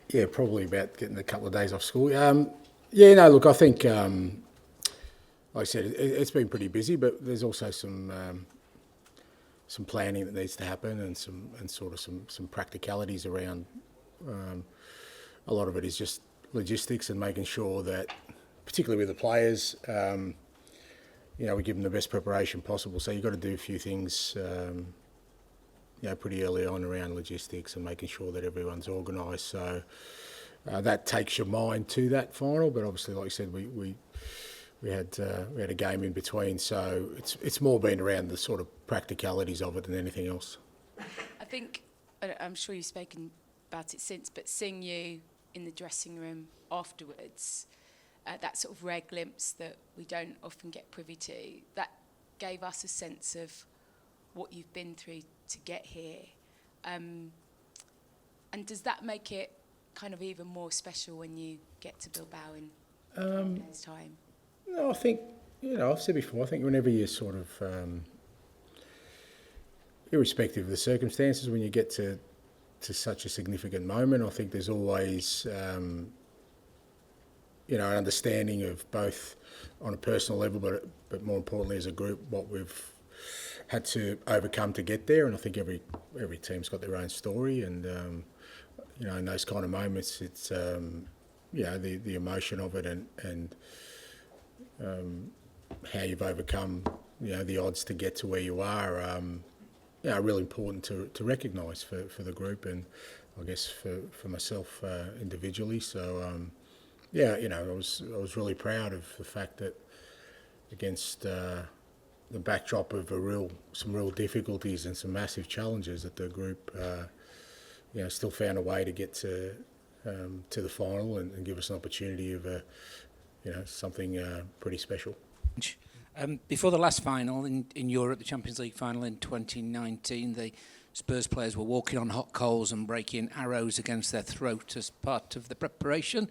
Yeah, probably about getting a couple of days off school. Yeah, no, look, I think, like I said, it's been pretty busy, but there's also some planning that needs to happen and some practicalities around. A lot of it is just logistics and making sure that, particularly with the players, we give them the best preparation possible. So you've got to do a few things, pretty early on around logistics and making sure that everyone's organised. So that takes your mind to that final. But obviously, like you said, we had a game in between. So it's more been around the sort of practicalities of it than anything else. I think, I'm sure you've spoken about it since, but seeing you in the dressing room afterwards, that sort of rare glimpse that we don't often get privy to, that gave us a sense of what you've been through to get here. And does that make it kind of even more special when you get to Bilbao in a couple days' time? No, I think, I've said before, I think whenever you sort of, irrespective of the circumstances, when you get to such a significant moment, I think there's always, an understanding of both on a personal level, but more importantly as a group, what we've had to overcome to get there. And I think every team's got their own story, and in those kind of moments, it's the emotion of it and how you've overcome the odds to get to where you are. Really important to recognise for the group and I guess for myself individually. So I was really proud of the fact that against the backdrop of some real difficulties and some massive challenges, that the group still found a way to get to the final and give us an opportunity of something pretty special. Before the last final in Europe, the Champions League final in 2019, the Spurs players were walking on hot coals and breaking arrows against their throat as part of the preparation.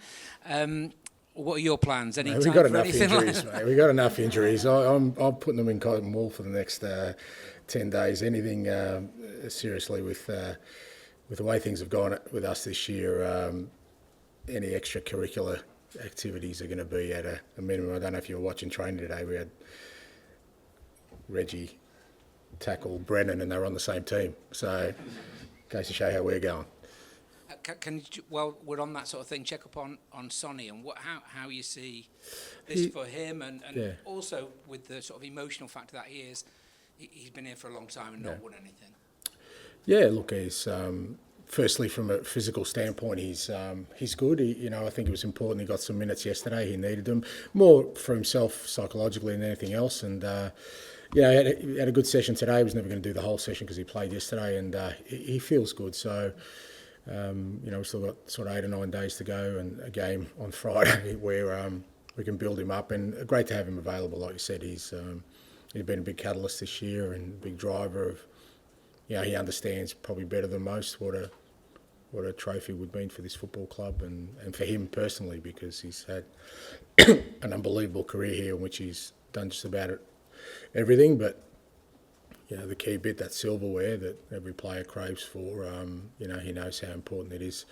What are your plans? Any time for anything injuries, like mate. We've got enough injuries. I'm putting them in cotton wool for the next 10 days. Anything seriously with the way things have gone with us this year, any extracurricular activities are going to be at a minimum. I don't know if you were watching training today. We had Reggie tackle Brennan and they were on the same team. So goes to show how we're going. Can you, while we're on that sort of thing, check up on Sonny and how you see this for him and also with the sort of emotional factor that he's been here for a long time and not won anything. Yeah, look, he's firstly from a physical standpoint, he's good. I think it was important he got some minutes yesterday. He needed them more for himself psychologically than anything else. And he had a good session today. He was never going to do the whole session because he played yesterday, and he feels good. So. We've still got sort of 8 or 9 days to go and a game on Friday where we can build him up, and great to have him available. Like you said, he's been a big catalyst this year and a big driver of, he understands probably better than most what a trophy would mean for this football club and for him personally, because he's had an unbelievable career here in which he's done just about everything, but the key bit, that silverware that every player craves for, he knows how important it is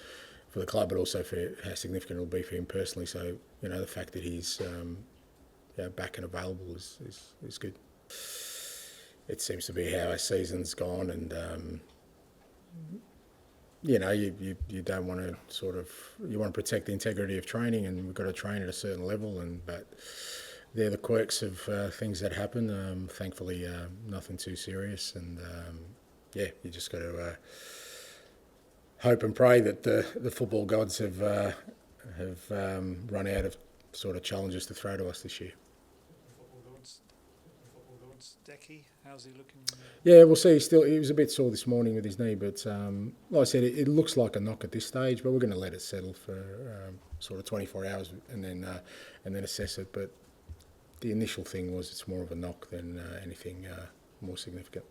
for the club, but also for how significant it will be for him personally. So, the fact that he's back and available is good. It seems to be how our season's gone, and, you don't want to you want to protect the integrity of training, and we've got to train at a certain level, but they're the quirks of things that happen. Thankfully, nothing too serious, and you just got to hope and pray that the football gods have run out of sort of challenges to throw to us this year. Football gods, Decky, how's he looking? Yeah, we'll see. He was a bit sore this morning with his knee, but like I said, it looks like a knock at this stage. But we're going to let it settle for sort of 24 hours and then assess it. But the initial thing was it's more of a knock than anything more significant.